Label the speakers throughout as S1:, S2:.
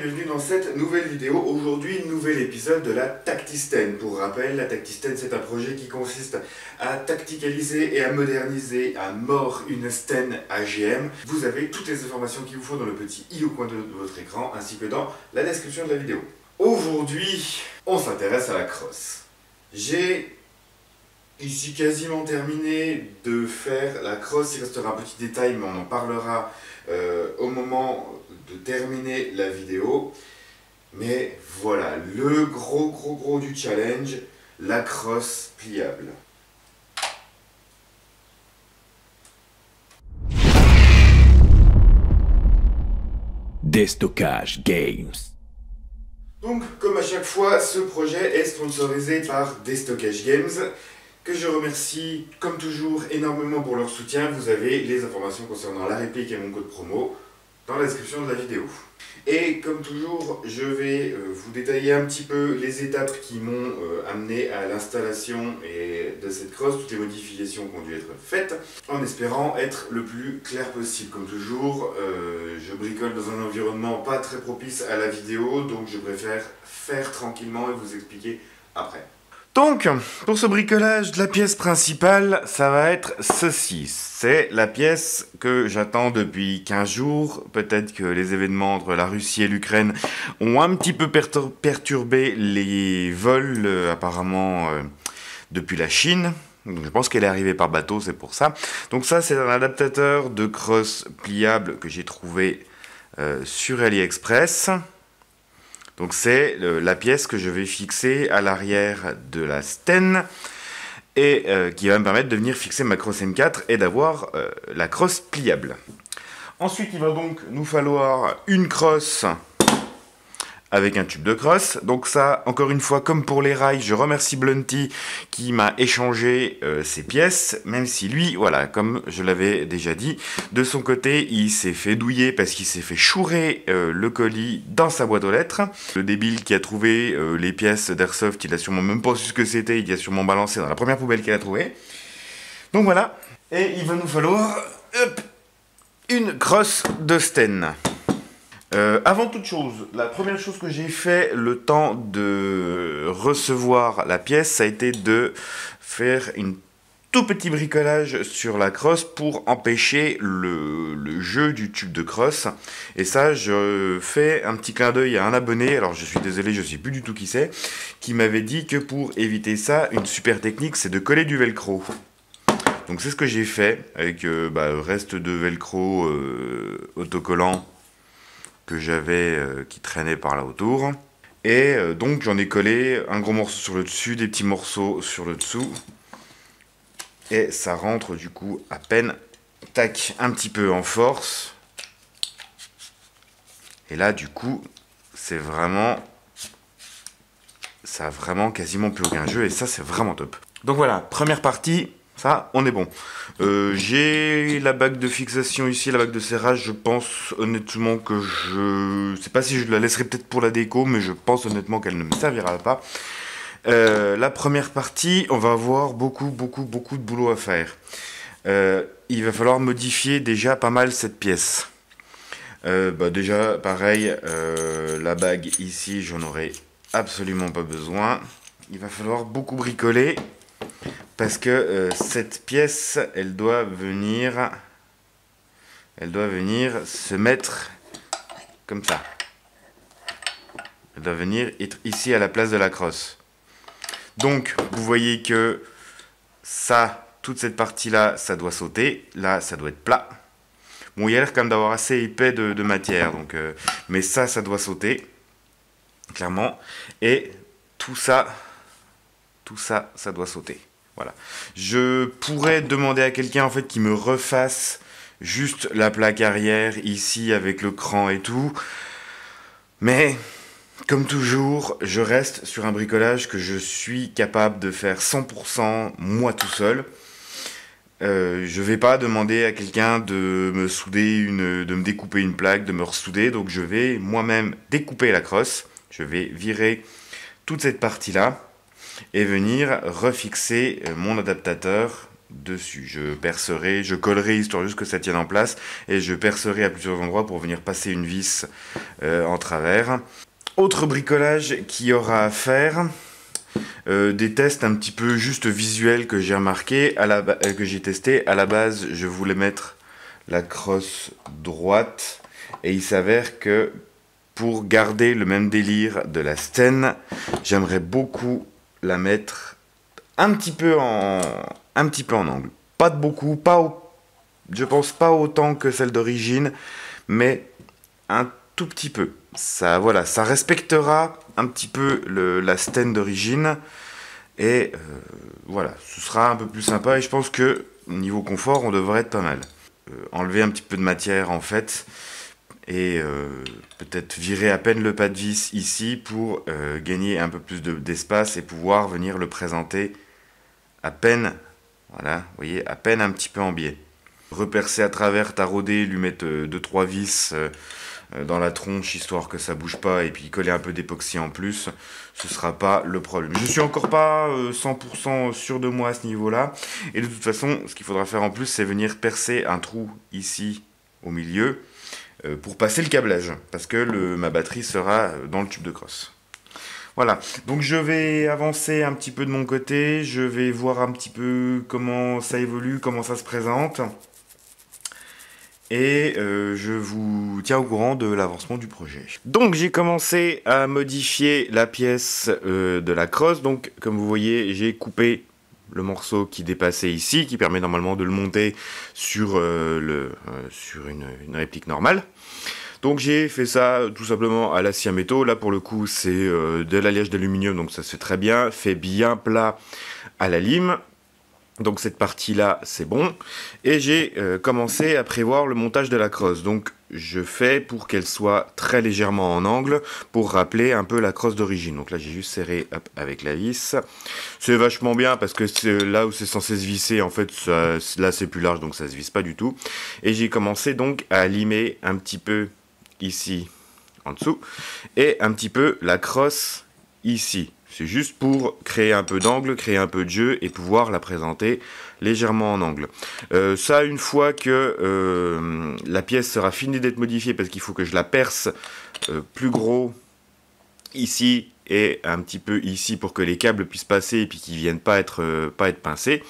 S1: bienvenue dans cette nouvelle vidéo. Aujourd'hui, nouvel épisode de la Tactisten. Pour rappel, la Tactisten, c'est un projet qui consiste à tacticaliser et à moderniser à mort une Sten AGM. Vous avez toutes les informations qu'il vous faut dans le petit i au coin de votre écran, ainsi que dans la description de la vidéo. Aujourd'hui, on s'intéresse à la crosse. J'ai ici quasiment terminé de faire la crosse. Il restera un petit détail, mais on en parlera au moment de terminer la vidéo. Mais voilà, le gros du challenge, la crosse pliable.
S2: Destockage Games.
S1: Donc, comme à chaque fois, ce projet est sponsorisé par Destockage Games, que je remercie, comme toujours, énormément pour leur soutien. Vous avez les informations concernant la réplique et mon code promo dans la description de la vidéo. Et comme toujours, je vais vous détailler un petit peu les étapes qui m'ont amené à l'installation de cette crosse, toutes les modifications qui ont dû être faites, en espérant être le plus clair possible. Comme toujours, je bricole dans un environnement pas très propice à la vidéo, donc je préfère faire tranquillement et vous expliquer après. Donc, pour ce bricolage de la pièce principale, ça va être ceci. C'est la pièce que j'attends depuis 15 jours. Peut-être que les événements entre la Russie et l'Ukraine ont un petit peu perturbé les vols, apparemment, depuis la Chine. Donc, je pense qu'elle est arrivée par bateau, c'est pour ça. Donc ça, c'est un adaptateur de crosse pliable que j'ai trouvé sur AliExpress. Donc c'est la pièce que je vais fixer à l'arrière de la Sten et qui va me permettre de venir fixer ma crosse M4 et d'avoir la crosse pliable. Ensuite, il va donc nous falloir une crosse avec un tube de crosse. Donc ça, encore une fois, comme pour les rails, je remercie Blunty qui m'a échangé ces pièces, même si lui, voilà, comme je l'avais déjà dit, de son côté, il s'est fait douiller parce qu'il s'est fait chourer le colis dans sa boîte aux lettres. Le débile qui a trouvé les pièces d'Airsoft, il a sûrement même pas su ce que c'était, il a sûrement balancé dans la première poubelle qu'il a trouvée. Donc voilà, et il va nous falloir une crosse de Sten. Avant toute chose, la première chose que j'ai fait le temps de recevoir la pièce, ça a été de faire un tout petit bricolage sur la crosse pour empêcher le jeu du tube de crosse. Et ça, je fais un petit clin d'œil à un abonné, alors je suis désolé, je sais plus du tout qui c'est, qui m'avait dit que pour éviter ça, une super technique, c'est de coller du velcro. Donc c'est ce que j'ai fait avec le reste de velcro autocollant que j'avais qui traînait par là autour. Et donc j'en ai collé un gros morceau sur le dessus, des petits morceaux sur le dessous. Et ça rentre du coup à peine, tac, un petit peu en force. Et là du coup, c'est vraiment... ça a vraiment quasiment plus aucun jeu et ça c'est vraiment top. Donc voilà, première partie. Ça, on est bon. J'ai la bague de fixation ici, la bague de serrage. Je pense honnêtement que je sais pas si je la laisserai peut-être pour la déco, mais je pense honnêtement qu'elle ne me servira pas. La première partie, on va avoir beaucoup de boulot à faire. Il va falloir modifier déjà pas mal cette pièce. Déjà, pareil, la bague ici, j'en aurai absolument pas besoin. Il va falloir beaucoup bricoler. Parce que cette pièce, elle doit venir se mettre comme ça. Elle doit venir être ici à la place de la crosse. Donc, vous voyez que ça, toute cette partie-là, ça doit sauter. Là, ça doit être plat. Bon, il y a l'air quand même d'avoir assez épais de matière. Donc, mais ça doit sauter. Clairement. Et tout ça, ça doit sauter. Voilà. Je pourrais demander à quelqu'un en fait qui me refasse juste la plaque arrière ici avec le cran et tout. Mais comme toujours, je reste sur un bricolage que je suis capable de faire 100% moi tout seul. Je vais pas demander à quelqu'un de me souder de me découper une plaque, de me ressouder. Donc je vais moi-même découper la crosse. Je vais virer toute cette partie-là et venir refixer mon adaptateur dessus. Je percerai, je collerai histoire juste que ça tienne en place et je percerai à plusieurs endroits pour venir passer une vis en travers. Autre bricolage qu'il y aura à faire, des tests un petit peu juste visuels que j'ai remarqué, que j'ai testé. À la base, je voulais mettre la crosse droite et il s'avère que pour garder le même délire de la Sten, j'aimerais beaucoup la mettre un petit peu en angle. Pas de beaucoup, je pense pas autant que celle d'origine, mais un tout petit peu. Ça, voilà, ça respectera un petit peu la Sten d'origine et voilà, ce sera un peu plus sympa et je pense que niveau confort, on devrait être pas mal. Enlever un petit peu de matière en fait et peut-être virer à peine le pas de vis ici pour gagner un peu plus d'espace et pouvoir venir le présenter à peine, voilà, vous voyez, à peine un petit peu en biais. Repercer à travers, tarauder, lui mettre 2-3 vis dans la tronche histoire que ça bouge pas et puis coller un peu d'époxy en plus, ce sera pas le problème. Je suis encore pas 100% sûr de moi à ce niveau-là et de toute façon, ce qu'il faudra faire en plus, c'est venir percer un trou ici au milieu pour passer le câblage parce que ma batterie sera dans le tube de crosse. Voilà, donc je vais avancer un petit peu de mon côté, je vais voir un petit peu comment ça évolue, comment ça se présente. Et je vous tiens au courant de l'avancement du projet. Donc j'ai commencé à modifier la pièce de la crosse. Donc comme vous voyez, j'ai coupé le morceau qui dépassait ici, qui permet normalement de le monter sur, sur une réplique normale. Donc j'ai fait ça tout simplement à l'acier à métaux. Là pour le coup c'est de l'alliage d'aluminium, donc ça se fait très bien. Fait bien plat à la lime. Donc cette partie-là, c'est bon. Et j'ai commencé à prévoir le montage de la crosse. Donc je fais pour qu'elle soit très légèrement en angle pour rappeler un peu la crosse d'origine. Donc là, j'ai juste serré hop, avec la vis. C'est vachement bien parce que là où c'est censé se visser, en fait, là c'est plus large, donc ça se visse pas du tout. Et j'ai commencé donc à limer un petit peu ici en dessous et un petit peu la crosse ici. C'est juste pour créer un peu d'angle, créer un peu de jeu et pouvoir la présenter légèrement en angle. Ça, une fois que la pièce sera finie d'être modifiée, parce qu'il faut que je la perce plus gros ici et un petit peu ici pour que les câbles puissent passer et puis qu'ils ne viennent pas être pincés.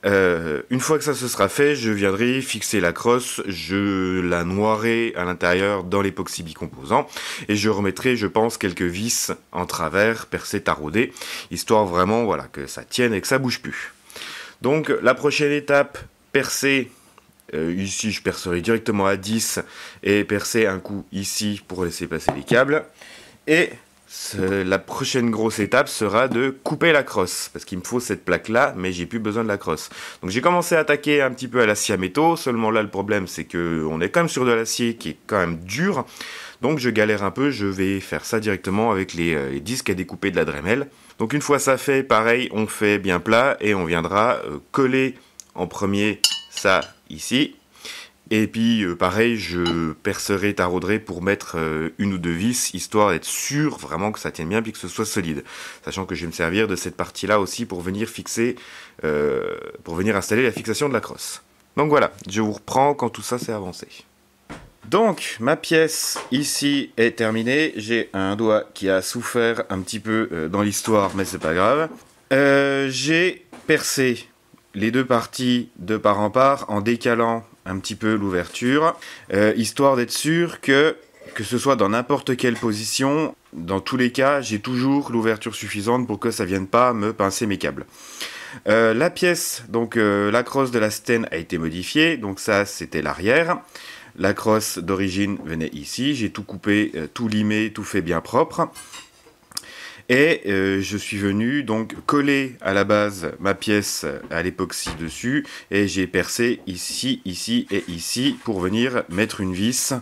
S1: Une fois que ça se sera fait, je viendrai fixer la crosse, je la noirerai à l'intérieur dans l'époxy bicomposant et je remettrai, je pense, quelques vis en travers, percées, taraudées, histoire vraiment voilà, que ça tienne et que ça bouge plus. Donc la prochaine étape, percer, ici je percerai directement à 10 et percer un coup ici pour laisser passer les câbles. Et la prochaine grosse étape sera de couper la crosse, parce qu'il me faut cette plaque-là, mais j'ai plus besoin de la crosse. Donc j'ai commencé à attaquer un petit peu à l'acier à métaux, seulement là le problème c'est qu'on est quand même sur de l'acier qui est quand même dur, donc je galère un peu, je vais faire ça directement avec les disques à découper de la Dremel. Donc une fois ça fait, pareil, on fait bien plat et on viendra coller en premier ça ici. Et puis pareil, je percerai, tarauderai pour mettre une ou deux vis, histoire d'être sûr vraiment que ça tienne bien et que ce soit solide. Sachant que je vais me servir de cette partie-là aussi pour venir fixer, pour venir installer la fixation de la crosse. Donc voilà, je vous reprends quand tout ça s'est avancé. Donc ma pièce ici est terminée. J'ai un doigt qui a souffert un petit peu dans l'histoire, mais c'est pas grave. J'ai percé les deux parties de part en part en décalant un petit peu l'ouverture, histoire d'être sûr que ce soit dans n'importe quelle position, dans tous les cas, j'ai toujours l'ouverture suffisante pour que ça vienne pas me pincer mes câbles. La pièce, donc la crosse de la Sten a été modifiée, donc ça c'était l'arrière. La crosse d'origine venait ici, j'ai tout coupé, tout limé, tout fait bien propre. Et je suis venu donc coller à la base ma pièce à l'époxy dessus et j'ai percé ici, ici et ici pour venir mettre une vis,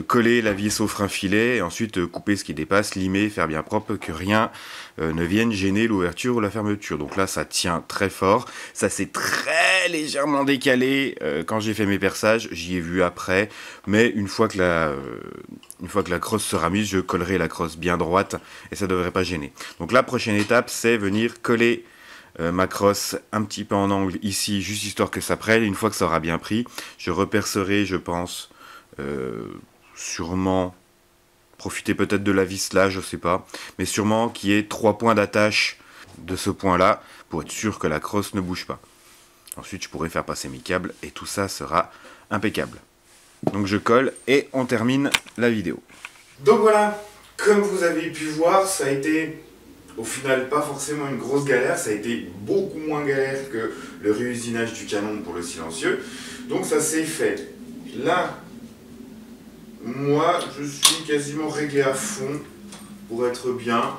S1: coller la vis au frein filet et ensuite couper ce qui dépasse, limer, faire bien propre, que rien ne vienne gêner l'ouverture ou la fermeture. Donc là ça tient très fort, ça s'est très légèrement décalé quand j'ai fait mes perçages, j'y ai vu après, mais une fois que la crosse sera mise, je collerai la crosse bien droite et ça ne devrait pas gêner. Donc la prochaine étape, c'est venir coller ma crosse un petit peu en angle ici, juste histoire que ça prenne. Une fois que ça aura bien pris, je repercerai, je pense, sûrement, profiter peut-être de la vis là, je sais pas, mais sûrement qu'il y ait 3 points d'attache de ce point-là, pour être sûr que la crosse ne bouge pas. Ensuite, je pourrai faire passer mes câbles, et tout ça sera impeccable. Donc je colle, et on termine la vidéo. Donc voilà, comme vous avez pu voir, ça a été au final pas forcément une grosse galère, ça a été beaucoup moins galère que le réusinage du canon pour le silencieux. Donc ça s'est fait. Là, moi je suis quasiment réglé à fond pour être bien.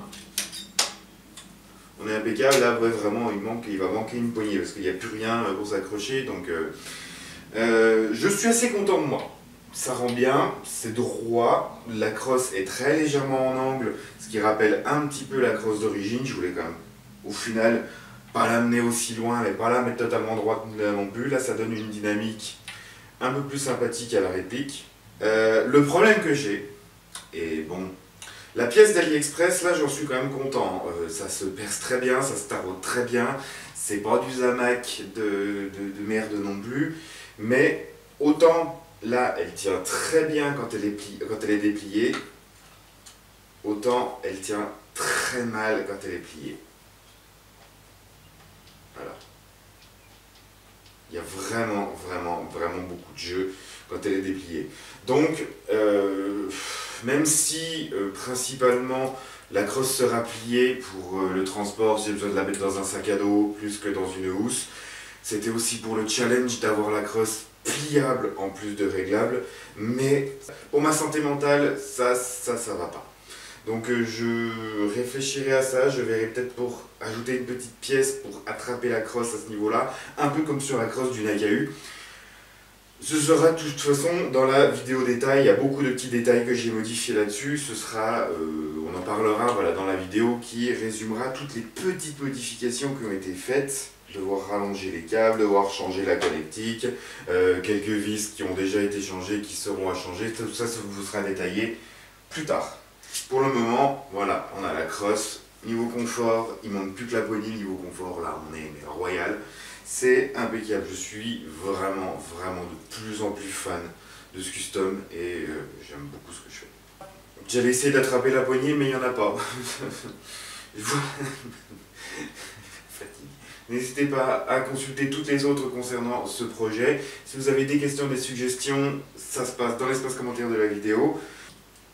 S1: On est impeccable, là ouais, vraiment il va manquer une poignée parce qu'il n'y a plus rien pour s'accrocher. Donc je suis assez content de moi. Ça rend bien, c'est droit, la crosse est très légèrement en angle, ce qui rappelle un petit peu la crosse d'origine. Je voulais quand même, au final, pas l'amener aussi loin, mais pas la mettre totalement droite non plus. Là, ça donne une dynamique un peu plus sympathique à la réplique. Le problème que j'ai, et bon, la pièce d'AliExpress, là, j'en suis quand même content. Ça se perce très bien, ça se taraude très bien. C'est pas du Zamac de merde non plus, mais autant... Là, elle tient très bien quand elle est dépliée, autant elle tient très mal quand elle est pliée. Voilà. Il y a vraiment, vraiment, vraiment beaucoup de jeu quand elle est dépliée. Donc, même si principalement la crosse sera pliée pour le transport, j'ai besoin de la mettre dans un sac à dos plus que dans une housse, c'était aussi pour le challenge d'avoir la crosse pliable en plus de réglable, mais pour ma santé mentale, ça va pas. Donc je réfléchirai à ça, je verrai peut-être pour ajouter une petite pièce pour attraper la crosse à ce niveau-là, un peu comme sur la crosse du Nakahu. Ce sera de toute façon dans la vidéo détail, il y a beaucoup de petits détails que j'ai modifiés là-dessus, ce sera, on en parlera voilà, dans la vidéo qui résumera toutes les petites modifications qui ont été faites. Devoir rallonger les câbles, devoir changer la connectique, quelques vis qui ont déjà été changées, qui seront à changer, tout ça, ça vous sera détaillé plus tard. Pour le moment, voilà, on a la crosse. Niveau confort, il manque plus que la poignée. Niveau confort, là, on est mais royal. C'est impeccable. Je suis vraiment, vraiment de plus en plus fan de ce custom et j'aime beaucoup ce que je fais. J'avais essayé d'attraper la poignée, mais il n'y en a pas. N'hésitez pas à consulter toutes les autres concernant ce projet. Si vous avez des questions, des suggestions, ça se passe dans l'espace commentaire de la vidéo.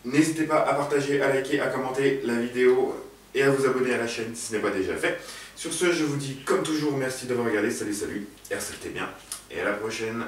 S1: N'hésitez pas à partager, à liker, à commenter la vidéo et à vous abonner à la chaîne si ce n'est pas déjà fait. Sur ce, je vous dis comme toujours merci d'avoir regardé, salut, et restez bien, et à la prochaine.